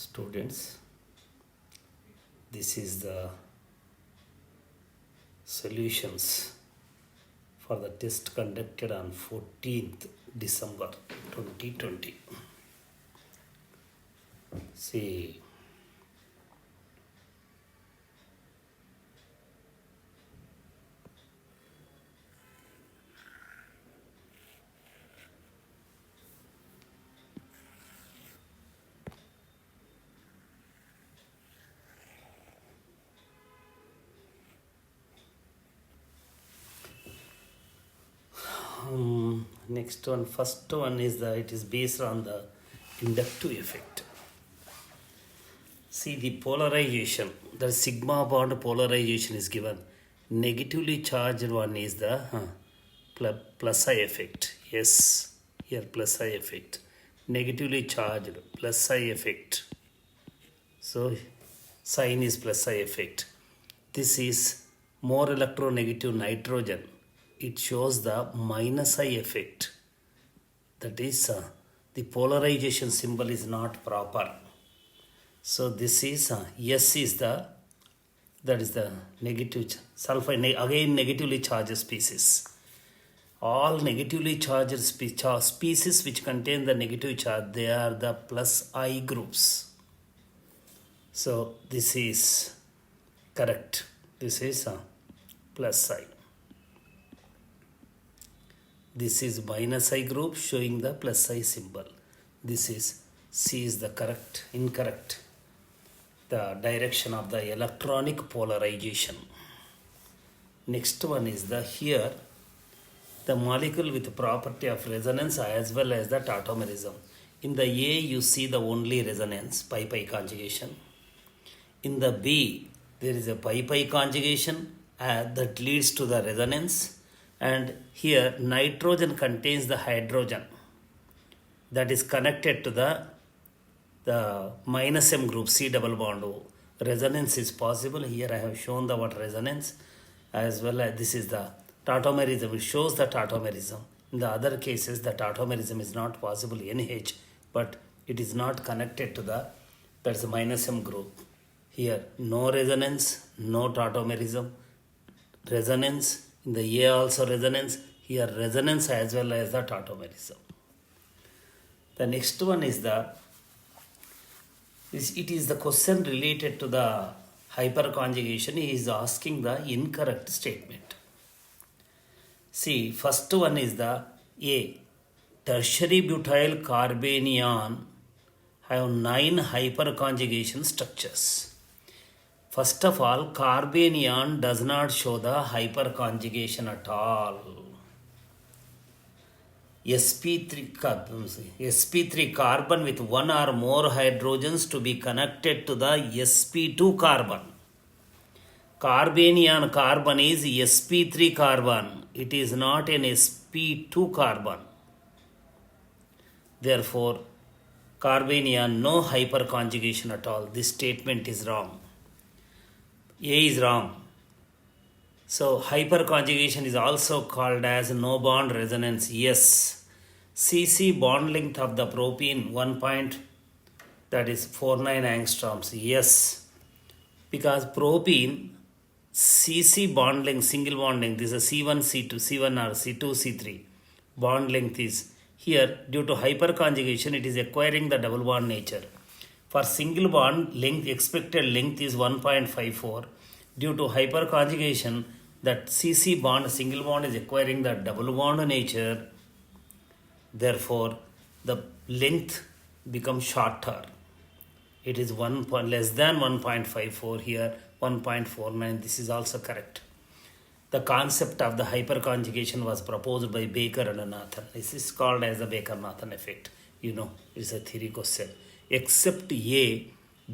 Students, this is the solutions for the test conducted on 14th December 2020. See, next one, first one is it is based on the inductive effect. See, the polarization, the sigma bond polarization is given. Negatively charged one is the plus I effect. Yes, here plus I effect. Negatively charged plus I effect. So sign is plus I effect. This is more electronegative nitrogen. It shows the minus I effect. That is the polarization symbol is not proper. So this is S is the negative sulfide, again negatively charged species. All negatively charged species which contain the negative charge, they are the plus I groups. So this is correct. This is plus I. This is minus I group showing the plus I symbol. This is C is the correct, incorrect. The direction of the electronic polarization. Next one is here the molecule with property of resonance as well as the tautomerism. In the A you see the only resonance, pi-pi conjugation. In the B there is a pi-pi conjugation that leads to the resonance, and here nitrogen contains the hydrogen that is connected to the minus M group, C double bond O. Resonance is possible. Here I have shown the what resonance, as well as this is the tautomerism. It shows the tautomerism. In the other cases the tautomerism is not possible, NH, but it is not connected to that's the minus M group. Here no resonance, no tautomerism. Resonance, in the A also resonance, here resonance as well as the tautomerism. The next one is it is the question related to the hyperconjugation. He is asking the incorrect statement. See, first one is the A. Tertiary butyl carbanion have 9 hyperconjugation structures. First of all, carbanion does not show the hyperconjugation at all. sp3 carbon with one or more hydrogens to be connected to the sp2 carbon. Carbanion carbon is sp3 carbon. It is not an sp2 carbon. Therefore, carbanion no hyperconjugation at all. This statement is wrong. A is wrong. So hyperconjugation is also called as no bond resonance. Yes. Cc bond length of the propene 1.49 angstroms. Yes. Because propene Cc bond length, single bond length, this is C1, C2, C1 or C2, C3. Bond length is here due to hyperconjugation, it is acquiring the double bond nature. For single bond length, expected length is 1.54. Due to hyperconjugation, that Cc bond, single bond, is acquiring the double bond nature. Therefore, the length becomes shorter. It is less than 1.54 here, 1.49. This is also correct. The concept of the hyperconjugation was proposed by Baker and Nathan. This is called as the Baker-Nathan effect. It's a theory question. Except A,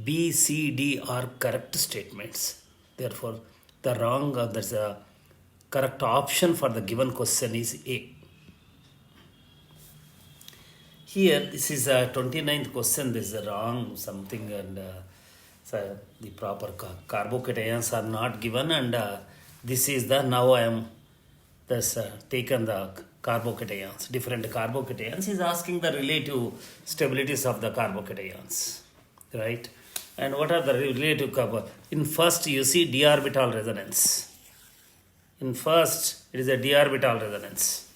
B, C, D are correct statements. Therefore, there's a correct option for the given question is A. Here, this is a 29th question. This is wrong something, and so the proper carbocations are not given, and this is now I am taken the carbocations, different carbocations. Is asking the relative stabilities of the carbocations. right? And what are the relative couple? In first you see d orbital resonance. In first it is a d orbital resonance,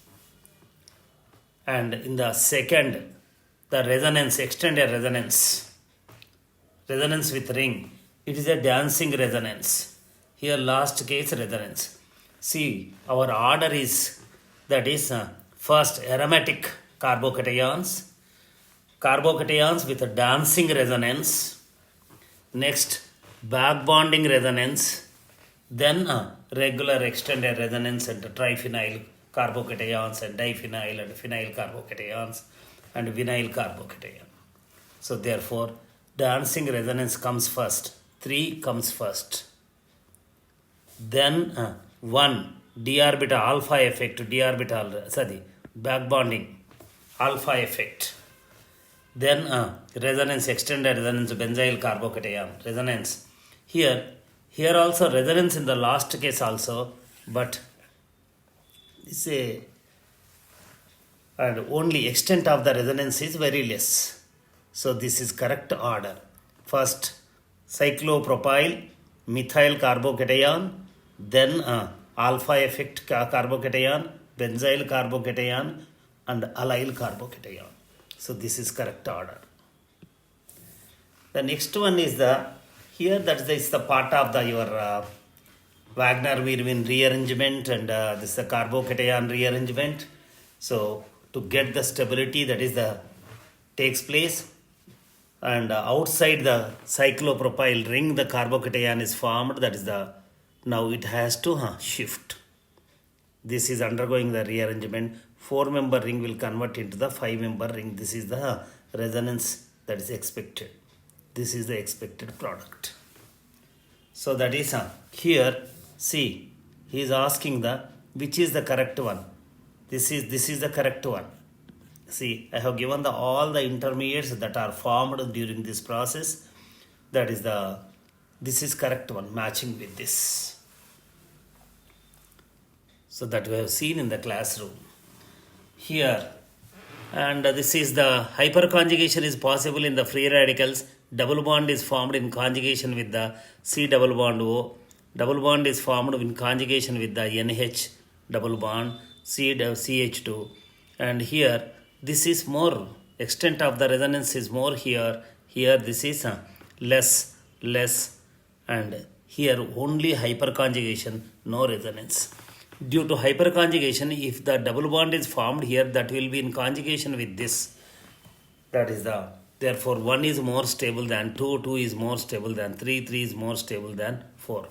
and in the second the resonance, extended resonance, resonance with ring, it is a dancing resonance. Here last case resonance. See, our order is, that is first aromatic carbocations with a dancing resonance, next back bonding resonance, then regular extended resonance and triphenyl carbocations and diphenyl and phenyl carbocations and vinyl carbocation. So therefore dancing resonance comes first, 3 comes first, then 1 d orbital alpha effect, d orbital back bonding alpha effect, then resonance, extended resonance, benzyl carbocation resonance. Here also resonance in the last case also, but this and only extent of the resonance is very less. So this is correct order. First cyclopropyl methyl carbocation, then alpha effect carbocation, benzyl carbocation and allyl carbocation. So this is correct order. The next one is the, here that is the part of the your Wagner-Irwin rearrangement, and this is the carbocation rearrangement. So to get the stability, that is the takes place, and outside the cyclopropyl ring the carbocation is formed, that is the, now it has to shift. This is undergoing the rearrangement. 4-member ring will convert into the 5-member ring. This is the resonance that is expected. This is the expected product. So that is here, see, he is asking the which is the correct one. This is the correct one. See, I have given the all the intermediates that are formed during this process. That is the, this is correct one, matching with this. So that we have seen in the classroom. Here, and this is the hyperconjugation is possible in the free radicals. Double bond is formed in conjugation with the C double bond O. Double bond is formed in conjugation with the NH double bond CH2. And here this is more, extent of the resonance is more here. Here this is less, and here only hyperconjugation, no resonance. Due to hyperconjugation, if the double bond is formed here, that will be in conjugation with this. That is the, therefore 1 is more stable than 2, 2 is more stable than 3, 3 is more stable than 4.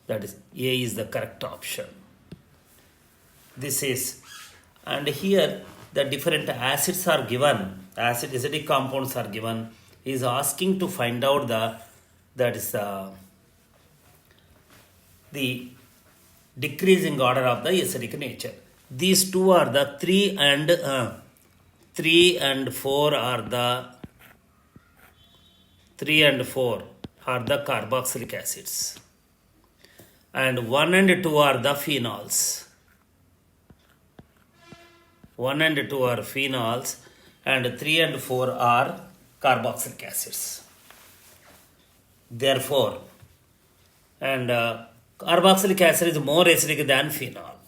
That is, A is the correct option. This is, and here the different acids are given, acidic compounds are given. He is asking to find out the, that is the decreasing order of the acidic nature. These two are the 3 and 4 are the 3 and 4 are the carboxylic acids, and 1 and 2 are the phenols. 1 and 2 are phenols, and 3 and 4 are carboxylic acids. Therefore, and carboxylic acid is more acidic than phenol.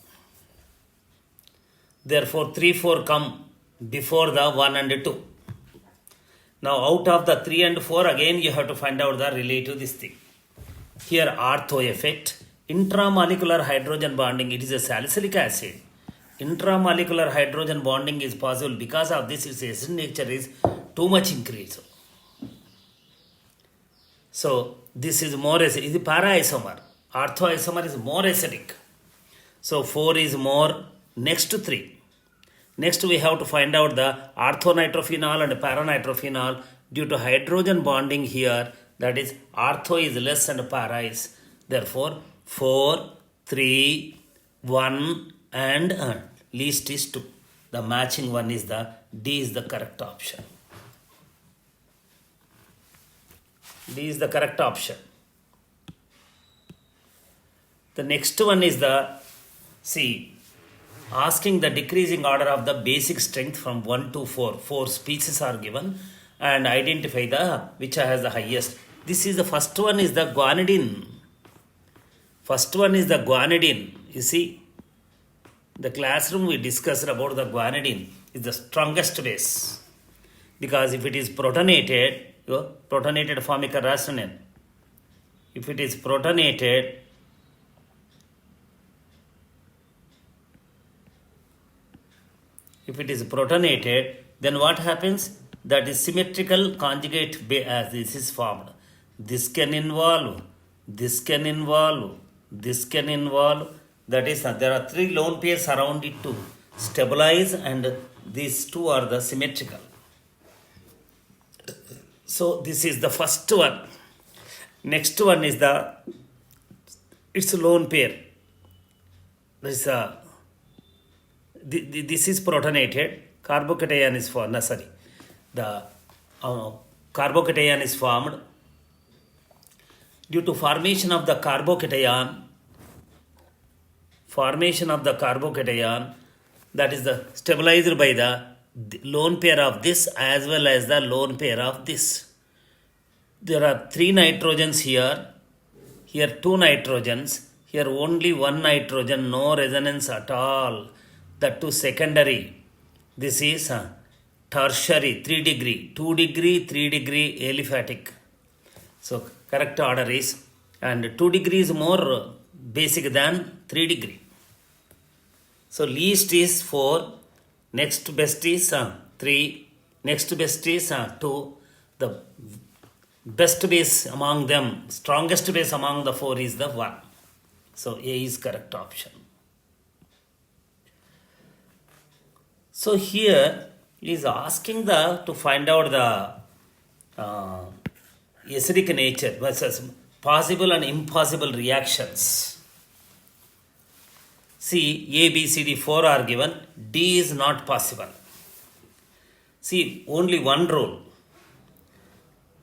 Therefore 3, 4 come before the 1 and 2. Now out of the 3 and 4, again you have to find out the relative this thing. Here ortho effect, intramolecular hydrogen bonding, it is a salicylic acid. Intramolecular hydrogen bonding is possible, because of this its acid nature is too much increased. So this is more acidic, it is para isomer. Ortho isomer is more acidic. So 4 is more, next to 3. Next we have to find out the orthonitrophenol and paranitrophenol. Due to hydrogen bonding here, that is ortho is less and para is. Therefore 4, 3, 1 and least is 2. The matching one is the D is the correct option. D is the correct option. The next one is the C, asking the decreasing order of the basic strength from 1 to 4. 4 species are given, and identify the which has the highest. This is the first one is the guanidine. First one is the guanidine. You see, the classroom we discussed about the guanidine is the strongest base. Because if it is protonated, protonated form ik rastunnanu. If it is protonated, then what happens? That is symmetrical conjugate as this is formed. This can involve, this can involve, this can involve. That is, there are 3 lone pairs around it to stabilize, and these 2 are the symmetrical. So this is the first one. Next one is it's a lone pair. This is protonated. Carbocation is formed. The carbocation is formed due to formation of the carbocation. That is the stabilized by the lone pair of this as well as the lone pair of this. There are 3 nitrogens here 2 nitrogens, here only 1 nitrogen, no resonance at all, that too secondary. This is tertiary, 3 degree, 2 degree, 3 degree aliphatic. So correct order is, and 2 degree is more basic than 3 degree. So least is 4, next best is 3, next best is 2. The best base among them, strongest base among the 4 is the 1. So A is correct option. So here is asking to find out the acidic nature versus possible and impossible reactions. See, A, B, C, D 4 are given. D is not possible. See, only one rule.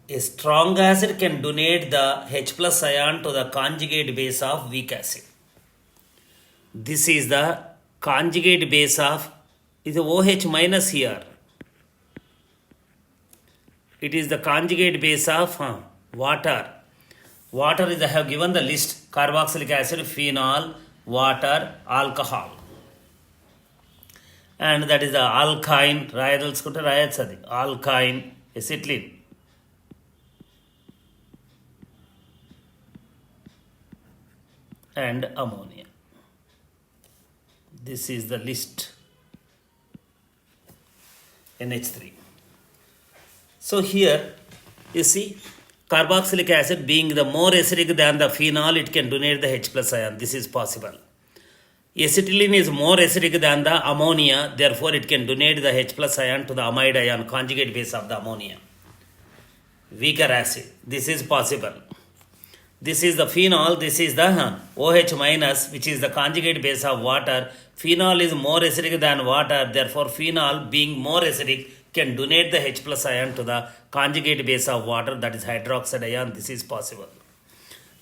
A strong acid can donate the H plus ion to the conjugate base of weak acid. This is the conjugate base of, is the OH minus here. It is the conjugate base of water. Water is, I have given the list: carboxylic acid, phenol, water, alcohol. And that is the alkyne, alkyne, acetylene. And ammonia. This is the list. NH3. So here you see, carboxylic acid being the more acidic than the phenol, it can donate the H plus ion. This is possible. Acetylene is more acidic than the ammonia, therefore it can donate the H plus ion to the amide ion, conjugate base of the ammonia. Weaker acid. This is possible. This is the phenol, this is the OH minus, which is the conjugate base of water. Phenol is more acidic than water, therefore phenol being more acidic can donate the H plus ion to the conjugate base of water, that is hydroxide ion. This is possible.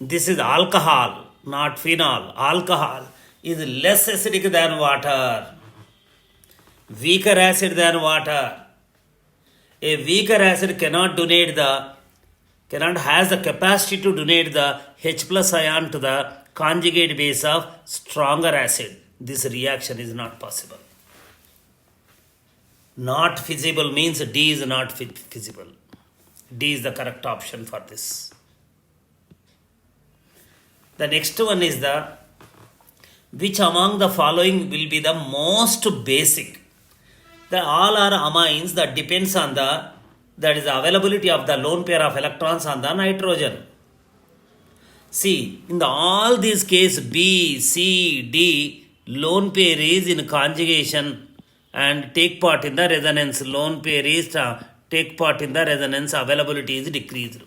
This is alcohol, not phenol. Alcohol is less acidic than water, weaker acid than water. A weaker acid cannot has the capacity to donate the H plus ion to the conjugate base of stronger acid. This reaction is not possible. Not feasible means D is not feasible. D is the correct option for this. The next one is which among the following will be the most basic? All are amines that depends on that is the availability of the lone pair of electrons on the nitrogen. See, in all these cases, B, C, D, lone pair is in conjugation and take part in the resonance. Lone pair is take part in the resonance, availability is decreased.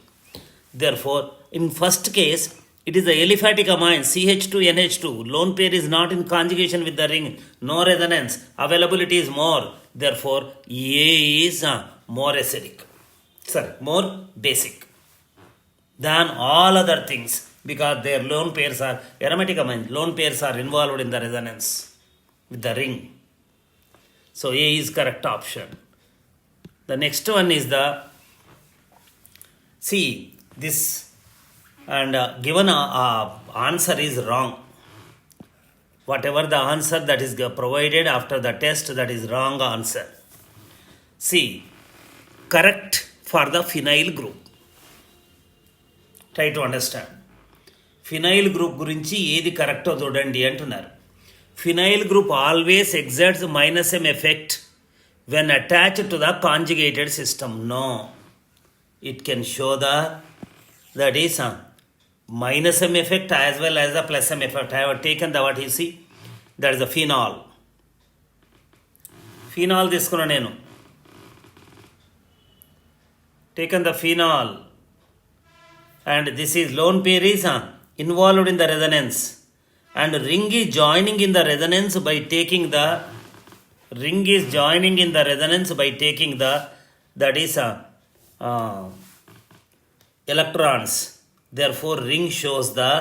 Therefore, in first case, it is the aliphatic amine CH2NH2. Lone pair is not in conjugation with the ring, no resonance, availability is more. Therefore, A is more acidic, more basic than all other things, because their lone pairs are aromatic amines. Lone pairs are involved in the resonance with the ring. So A is correct option. The next one is See this, and given answer is wrong. Whatever the answer that is provided after the test, that is wrong answer. See, correct for the phenyl group. Try to understand. Phenyl group గురించి ఏది కరెక్టో చూడండి అంటున్నారు. Phenyl group always exerts minus m effect when attached to the conjugated system. No, it can show that is minus m effect as well as the plus m effect. I have taken the what you see, that is the phenol. Phenol తీసుకున్నా నేను, taken the phenol, and this is lone pair is involved in the resonance, and ring is joining in the resonance by taking the that is electrons. Therefore ring shows the,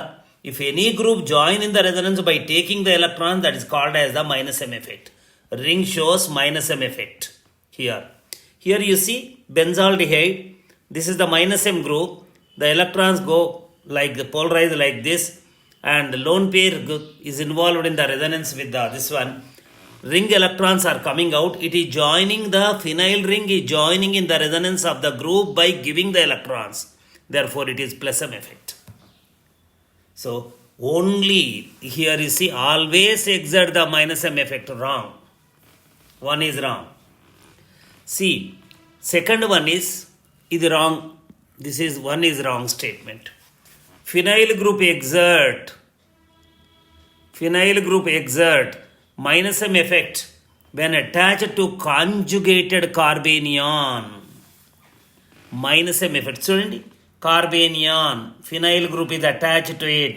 if any group join in the resonance by taking the electrons, that is called as the minus m effect. Ring shows minus m effect. Here you see benzaldehyde, this is the minus m group, the electrons go like the polarized like this, and lone pair is involved in the resonance with this one. Ring electrons are coming out, it is joining, the phenyl ring is joining in the resonance of the group by giving the electrons. Therefore it is plus m effect. So only here you see always exert the minus m effect. Wrong. One is wrong. See, second one is wrong. This is one is wrong statement. Phenyl group exert minus m effect when attached to conjugated carbanion. Minus m effect. చూడండి, carbanion, phenyl group is attached to it.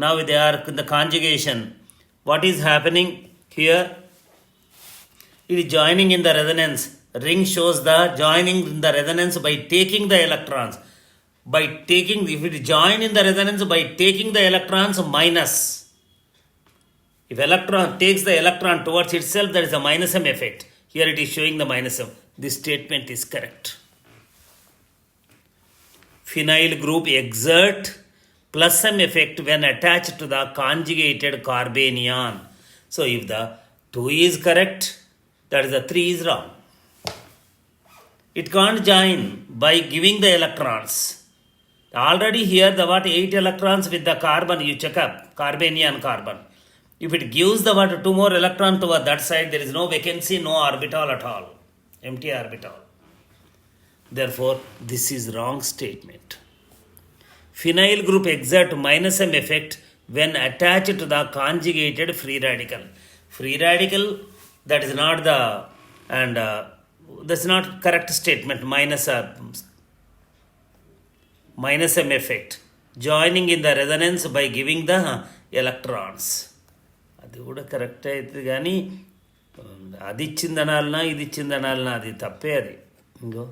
Now they are in the conjugation. What is happening here? It is joining in the resonance. Ring shows the joining in the resonance by taking the electrons. If it join in the resonance by taking the electrons, minus. If electron takes the electron towards itself, there is a minus m effect. Here it is showing the minus m. This statement is correct. Phenyl group exert plus m effect when attached to the conjugated carbanion. So if the 2 is correct, that is the 3 is wrong. It can't join by giving the electrons. Already here the 8 electrons with the carbon, you check up, carbanion carbon. If it gives the 2 more electron to that side, there is no vacancy, no orbital at all, empty orbital. Therefore this is wrong statement. Phenyl group exert minus m effect when attached to the conjugated free radical. Free radical, that is not the, and that's not correct statement. Minus m effect joining in the resonance by giving the electrons. అది కూడా correct అవుతుంది, కానీ అది ఇచ్చిందనాలనా ఇది ఇచ్చిందనాలనా, అది తప్పే. అది ఇంకో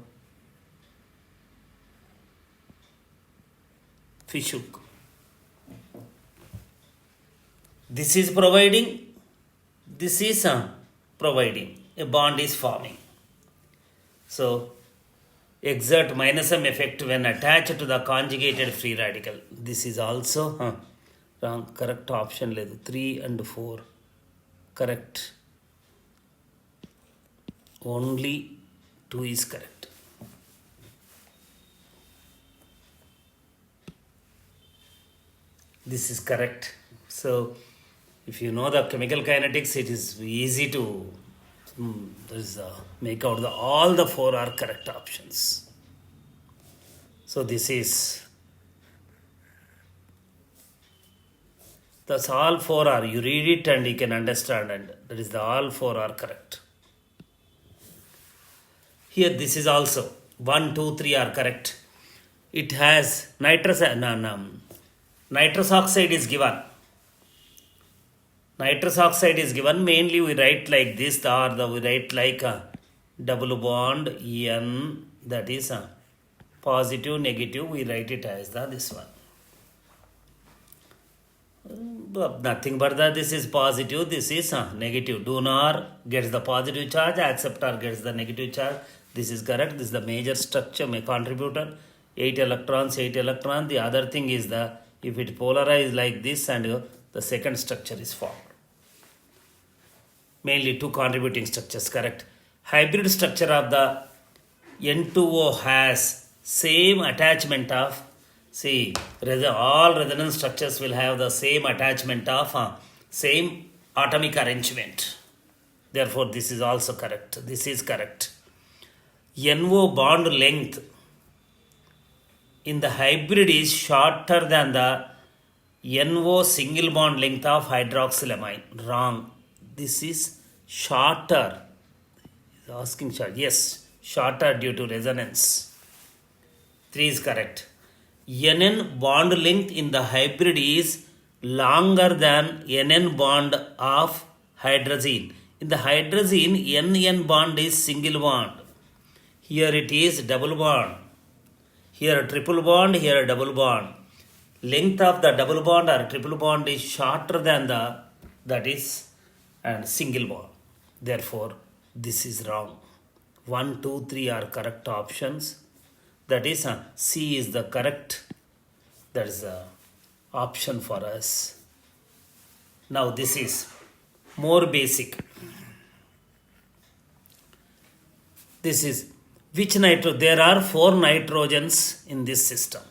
Fishhook. This is providing, this is providing, a bond is forming. So exert minus m effect when attached to the conjugated free radical. This is also wrong. Correct option ledu. 3 and 4 correct. Only 2 is correct. This is correct. So if you know the chemical kinetics, it is easy to make out all the 4 are correct options. So this is, that's all 4 are. You read it and you can understand, and that is the all 4 are correct. Here this is also 1, 2, 3 are correct. It has nitrous oxide is given. Nitrous oxide is given. Mainly we write like this, we write like a double bond N, that is positive, negative. We write it as this one. Nothing but that this is positive, this is negative. Donor gets the positive charge, acceptor gets the negative charge. This is correct. This is the major structure, contributor. 8 electrons, 8 electrons. The other thing is if it polarized like this and the second structure is formed. Mainly two contributing structures, correct. Hybrid structure of the N2O has same attachment of, all resonance structures will have the same attachment of same atomic arrangement. Therefore, this is also correct. This is correct. NO bond length in the hybrid is shorter than the NO single bond length of hydroxylamine. Wrong. This is shorter. He's asking short. Yes, shorter due to resonance. 3 is correct. NN bond length in the hybrid is longer than NN bond of hydrazine. In the hydrazine, NN bond is single bond. Here it is double bond. Here a triple bond, here a double bond. Length of the double bond or triple bond is shorter than and single bond. Therefore, this is wrong. 1, 2, 3 are correct options. That is, C is the correct. That is the option for us. Now, this is more basic. This is which there are 4 nitrogens in this system.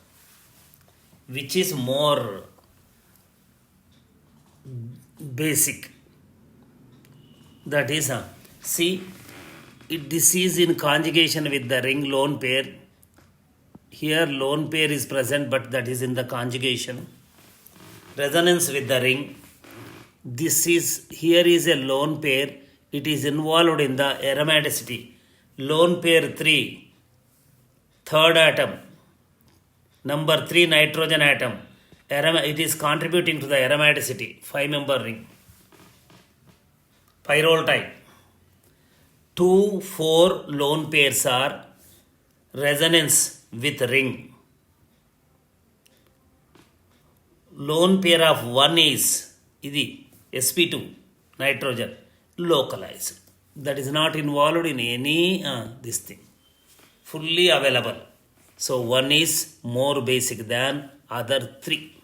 Which is more basic? That is, this is in conjugation with the ring lone pair. Here lone pair is present, but that is in the conjugation. Resonance with the ring. Here is a lone pair. It is involved in the aromaticity. Lone pair 3, third atom, number 3 nitrogen atom. It is contributing to the aromaticity, 5-member ring. Pyrrole type. 2, 4 lone pairs are resonance with ring. Lone pair of 1 is sp2 nitrogen localized. That is not involved in any this thing. Fully available. So 1 is more basic than other 3.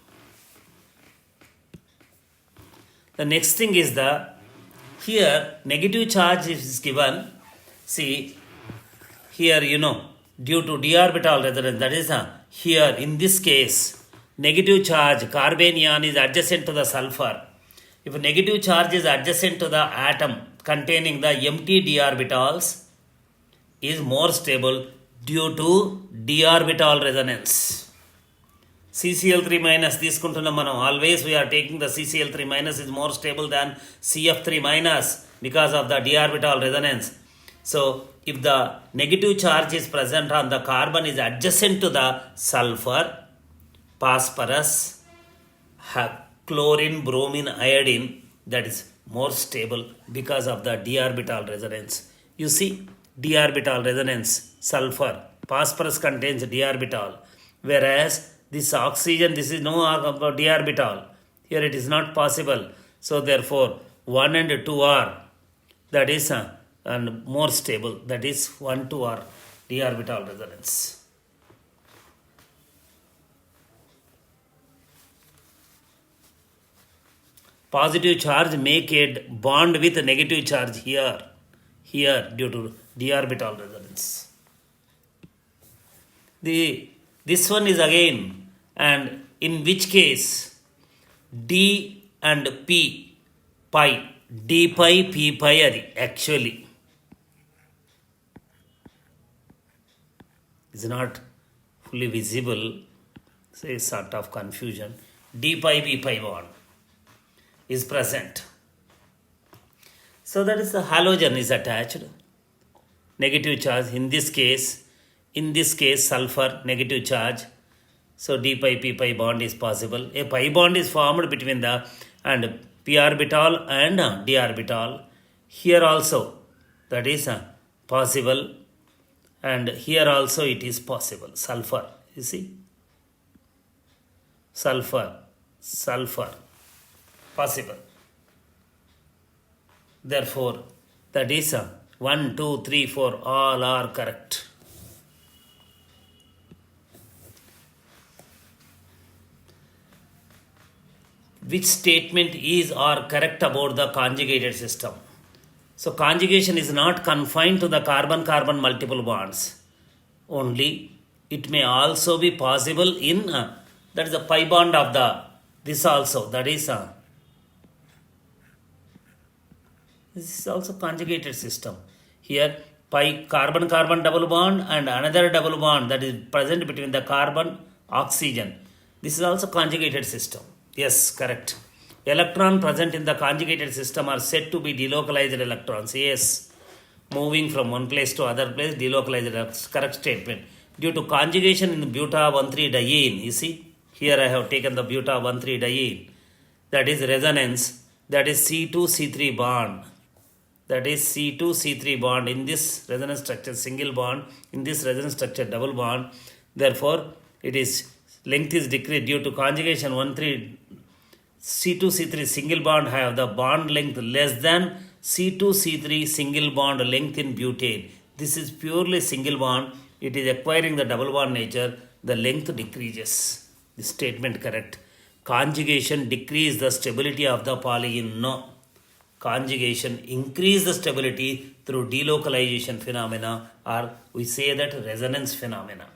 The next thing is here negative charge is given. See, here due to d orbital resonance, that is here in this case, negative charge carbon ion is adjacent to the sulfur. If a negative charge is adjacent to the atom containing the empty d orbitals, is more stable due to d orbital resonance. CCl3 minus తీసుకుంటున్నాం మనం. Always we are taking the CCl3 minus is more stable than CF3 minus because of the d orbital resonance. So if the negative charge is present on the carbon is adjacent to the sulfur, phosphorus, chlorine, bromine, iodine, that is more stable because of the d orbital resonance. You see, d orbital resonance, sulfur, phosphorus contains d orbital, whereas this oxygen, this is no d orbital. Here it is not possible. So therefore 1 and 2 are, that is and more stable, that is 1, 2 are d orbital resonance. Positive charge make a bond with negative charge here due to d orbital resonance. This one is again, and in which case d and p pi, d pi p pi adi actually is not fully visible, so a sort of confusion. D pi p pi bond is present. So that is the halogen is attached. Negative charge in this case sulfur negative charge. So d pi p pi bond is possible. A pi bond is formed between the and p orbital and d orbital. Here also that is possible, and here also it is possible. Sulfur, you see, sulfur possible. Therefore, that is 1, 2, 3, 4 all are correct. which statement is or correct about the conjugated system. So conjugation is not confined to the carbon-carbon multiple bonds only. It may also be possible in that is the pi bond of the this also, that is this is also conjugated system. Here pi carbon-carbon double bond and another double bond that is present between the carbon oxygen. This is also conjugated system. Yes, correct. Electron present in the conjugated system are said to be delocalized electrons. Yes, moving from one place to other place, delocalized. Correct statement. Due to conjugation in buta 1,3-diene, you see, here I have taken the buta 1,3-diene. That is resonance. That is C2C3 bond. That is C2C3 bond. In this resonance structure, single bond. In this resonance structure, double bond. Therefore, it is length is decreased due to conjugation 1,3. C2C3 single bond have the bond length less than C2C3 single bond length in butane. This is purely single bond. It is acquiring the double bond nature. The length decreases. This statement correct. Conjugation decrease the stability of the polyene. No. Conjugation increase the stability through delocalization phenomena, or we say that resonance phenomena.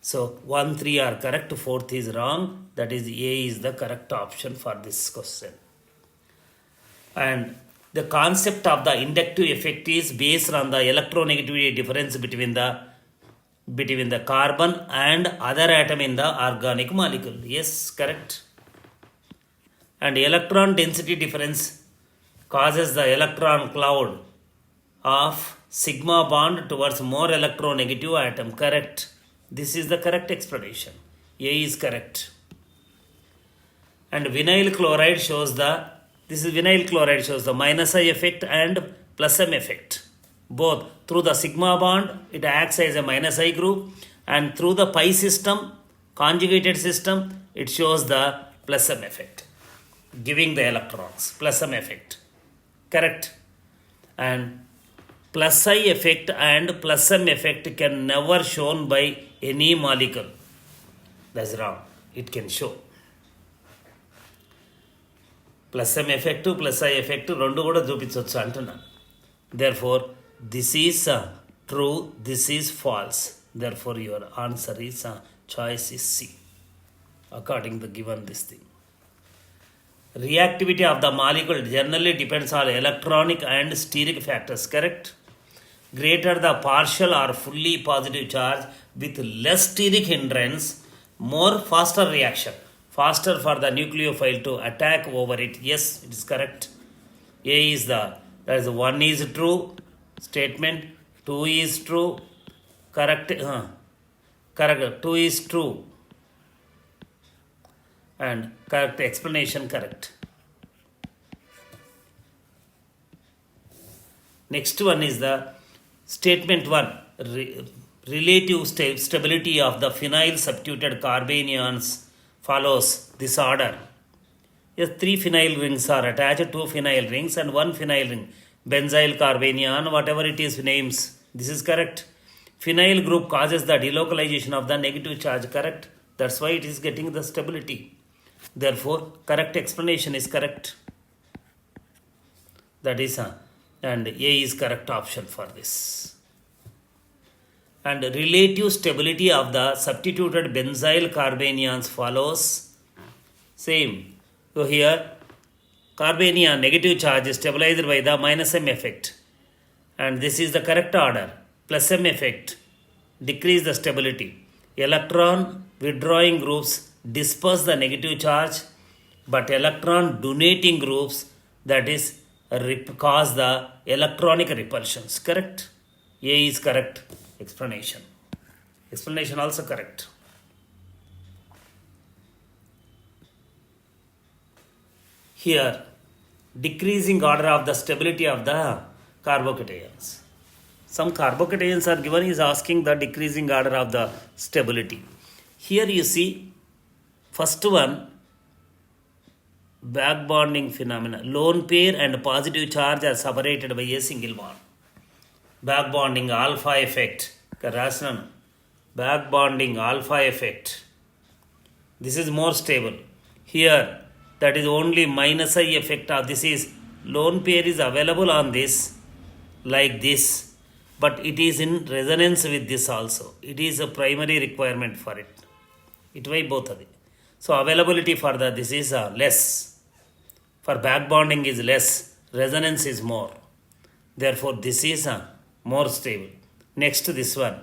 So 1, 3 are correct, 4th is wrong. That is A is the correct option for this question. And the concept of the inductive effect is based on the electronegativity difference between the carbon and other atom in the organic molecule. Yes, correct. And electron density difference causes the electron cloud of sigma bond towards more electronegative atom. Correct. This is the correct explanation. A is correct. And vinyl chloride shows the minus I effect and plus M effect. Both through the sigma bond, it acts as a minus I group, and through the pi system, conjugated system, it shows the plus M effect, giving the electrons, plus M effect. Correct. And plus I effect and plus M effect can never shown by any molecule. That's wrong. It can show. Plus M effect, plus I effect, రెండు కూడా చూపించవచ్చు అంటున్నాను. Therefore, this is true, this is false. Therefore, your answer is choice is C. According to given this thing. Reactivity of the molecule generally depends on electronic and steric factors. Correct? Greater the partial or fully positive charge with less steric hindrance, more faster reaction. Faster for the nucleophile to attack over it. Yes, it is correct. A is that is 1 is true statement, 2 is true, correct, correct, 2 is true, and correct explanation correct. Next one is the statement 1. Relative stability of the phenyl substituted carbanions follows this order. Yes, 3 phenyl rings are attached, 2 phenyl rings and 1 phenyl ring. Benzyl carbanion, whatever it is names. This is correct. Phenyl group causes the delocalization of the negative charge. Correct. That's why it is getting the stability. Therefore, correct explanation is correct. That is and A is correct option for this. And relative stability of the substituted benzyl carbanions follows same. So here carbanion negative charge is stabilized by the minus M effect, and this is the correct order. Plus M effect decrease the stability. Electron withdrawing groups disperse the negative charge, but electron donating groups, that is cause the electronic repulsions. Correct? A is correct explanation. Explanation also correct. Here, decreasing order of the stability of the carbocations. Some carbocations are given, is asking the decreasing order of the stability. Here you see, first one, back bonding phenomena. Lone pair and positive charge are separated by a single bond. Back bonding alpha effect. Back bonding alpha effect. This is more stable. Here, that is only minus I effect of this is lone pair is available on this like this, but it is in resonance with this also. It is a primary requirement for it. ఇటువైపు పోతుంది. So availability for the this is less, for back bonding is less, resonance is more, therefore this is more stable. Next this one.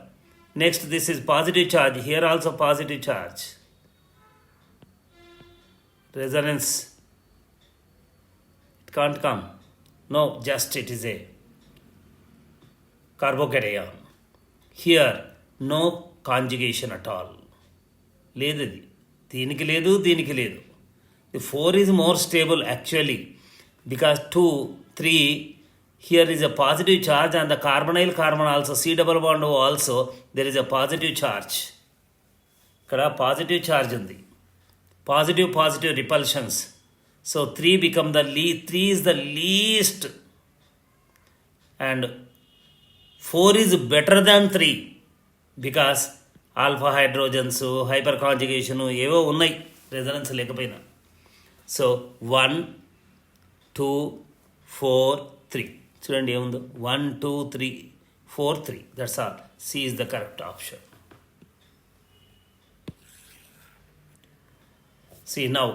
Next this is positive charge. Here also positive charge. Resonance. It can't come. No, just it is a carbocation. Here no conjugation at all. లేదు ఇది, దీనికి లేదు, దీనికి లేదు. The 4 is more stable actually because 2, 3 here is a positive charge and the carbonyl carbon also, C double bond also there is a positive charge. ఇక్కడ positive charge ఉంది, positive repulsions. So 3 become the 3 is the least and 4 is better than 3 because alpha hydrogens, hyper conjugation ఏవో ఉన్నాయి resonance లేకపోయినా. So 1 2 4 3 చూడండి ఏముందో, 1 2 3 4 3, that's all. C is the correct option. See now,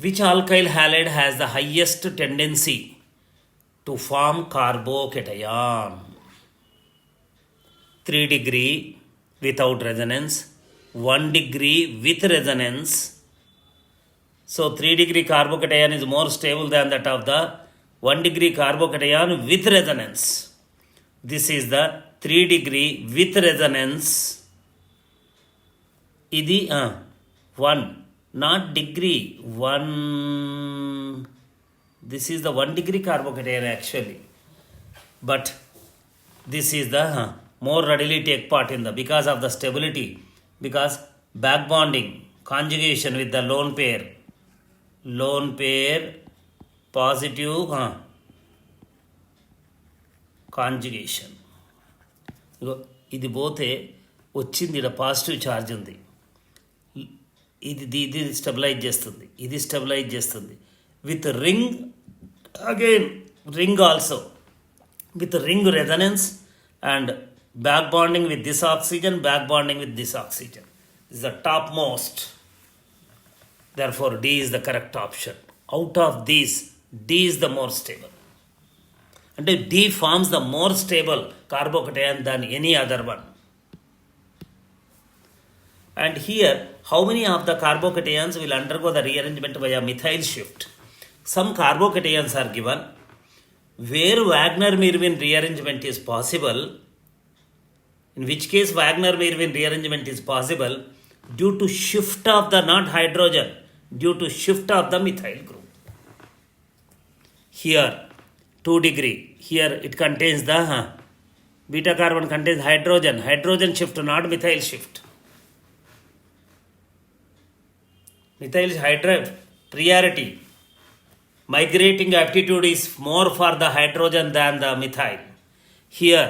which alkyl halide has the highest tendency to form carbocation? 3 degree without resonance, 1 degree with resonance. So 3 degree carbocation is more stable than that of the 1 degree carbocation with resonance. This is the 3 degree with resonance. ఇది 1, not degree, 1. This is the 1 degree carbocation actually, but this is the more readily take part in the, because of the stability, because back bonding, conjugation with the lone pair positive conjugation. ఇది పోతే వచ్చింది, ఇక్కడ positive charge ఉంది, ఇది stabilise చేస్తుంది, ఇది stabilise చేస్తుంది. With ring again, ring also with ring resonance and back bonding with this oxygen, back bonding with this oxygen. This is the topmost. Therefore, D is the correct option. Out of these, D is the more stable. And D forms the more stable carbocation than any other one. And here, how many of the carbocations will undergo the rearrangement via methyl shift? Some carbocations are given where Wagner-Merwin rearrangement is possible. In which case Wagner-Merwin rearrangement is possible due to shift of the not hydrogen, due to shift of the methyl group. Here 2 degree, here it contains the beta carbon contains hydrogen shift, not methyl shift. Methyl hydrogen priority, migrating aptitude is more for the hydrogen than the methyl. Here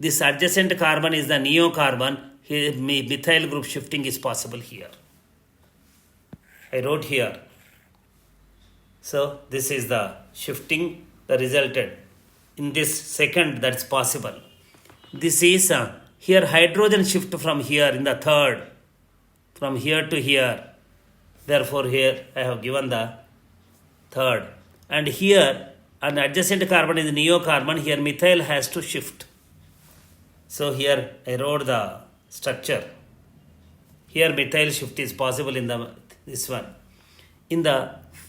this adjacent carbon is the neo carbon. Here methyl group shifting is possible here. I wrote here. So this is the shifting that resulted in this second, that's possible. This is here hydrogen shift from here in the third, from here to here. Therefore here I have given the third. And here an adjacent carbon is neo carbon. Here methyl has to shift. So here I wrote the structure. Here methyl shift is possible in the this one. In the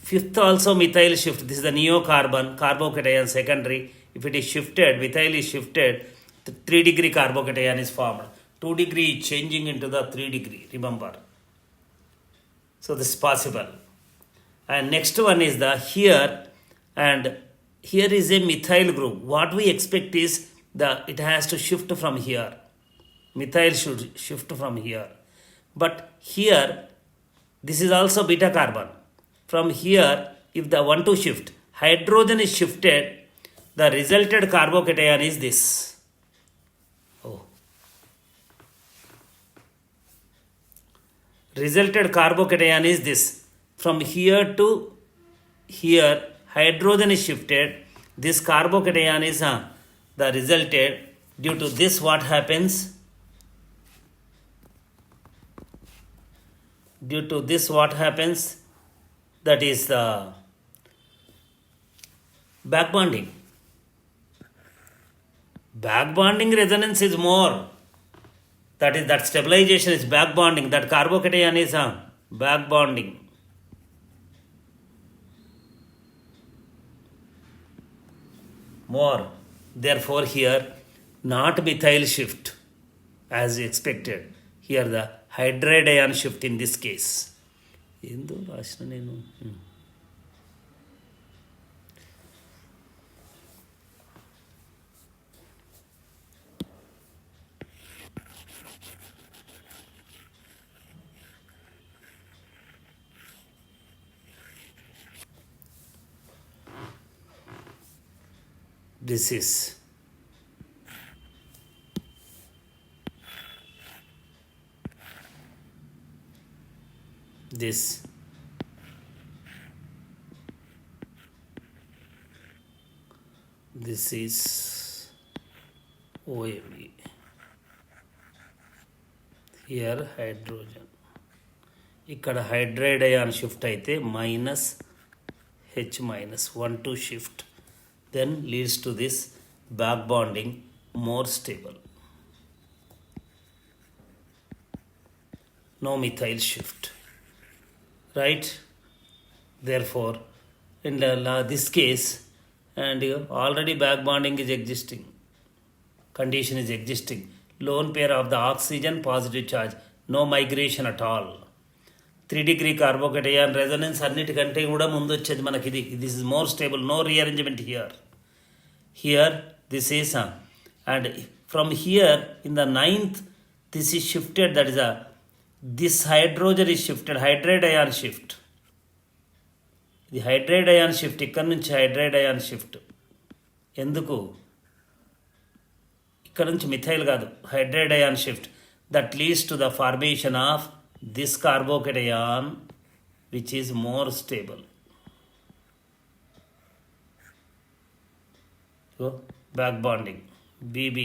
fifth also methyl shift. This is the neo carbon, carbocation secondary. If it is shifted, methyl is shifted, the 3 degree carbocation is formed. 2 degree changing into the 3 degree, remember. So this is possible. And next one is the here, and here is a methyl group. What we expect is it has to shift from here. Methyl should shift from here. But here, this is also beta carbon. From here, if the one to shift, hydrogen is shifted, the resulted carbocation is this. Oh. Resulted carbocation is this. From here to here, hydrogen is shifted. This carbocation is the resulted. Due to this, what happens? Due to this, what happens? That is the back bonding. Back bonding resonance is more. That is, that stabilization is back bonding. That carbocation is back bonding. More. Therefore, here not methyl shift as expected. Here the hydride ion shift in this case. ఏందో రాసిన నేను this is this is OMe. Here hydrogen. ఇక్కడ hydride ion shift అయితే minus H minus 1,2 shift, then leads to this back bonding, more stable. No methyl shift, right? Therefore, in this case, and already back bonding is existing, condition is existing. Lone pair of the oxygen, positive charge, no migration at all. 3 degree carbocation resonance అన్నిటికంటే కూడా ముందు వచ్చేది మనకి ఇది. This is more stable, no rearrangement here this is and from here in the 9th this is shifted, that is this hydrogen is shifted, hydride ion shift. ఇది hydride ion shift, ఇక్కడ నుంచి hydride ion shift. ఎందుకు? ఇక్కడ నుంచి methyl కాదు, hydride ion shift. That leads to the formation of this carbocation which is more stable. So back bonding, BB,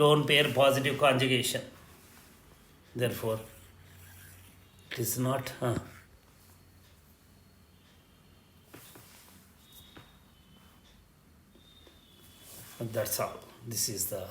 lone pair positive conjugation. Therefore it is not that's all. This is the